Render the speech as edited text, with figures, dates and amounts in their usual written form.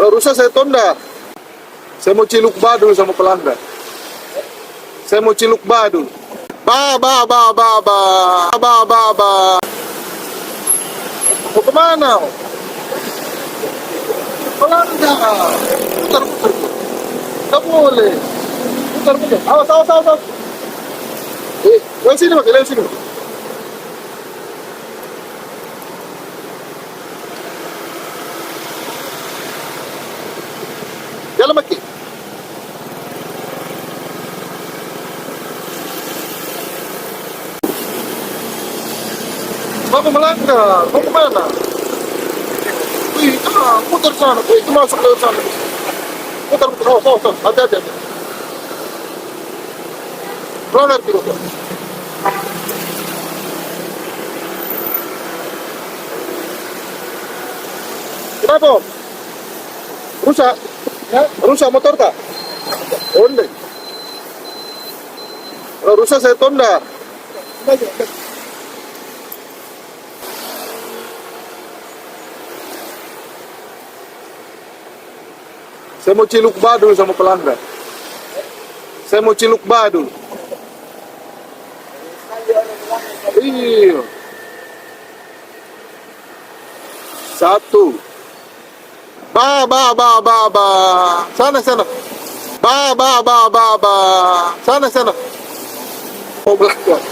Rusa saya tonda. Saya mau ciluk badul sama pelanda. Saya mau ciluk badul. Ba ba ba ba ba ba ba ba. Mau kemana? Pelanda. Putar putar. Tak boleh. Putar putar. Awas awas awas. Awas. Lewat sini pak, lewat sini. Jalan maki. Bapak melanggar, mau kemana? Wih, putar sana, wih, itu masuk ke sana. Putar, putar, awas, hati-hati. Melanggar kiri. Kenapa? Rusak? Ya? Rusak motor tak? Onde. Kalau rusak saya tonda. Saya mau ciluk badul sama pelanda. Saya mau ciluk badul. Iya. Satu. Ba ba ba ba ba. Sana sana. Ba ba ba ba ba. Sana sana. Oh belakang.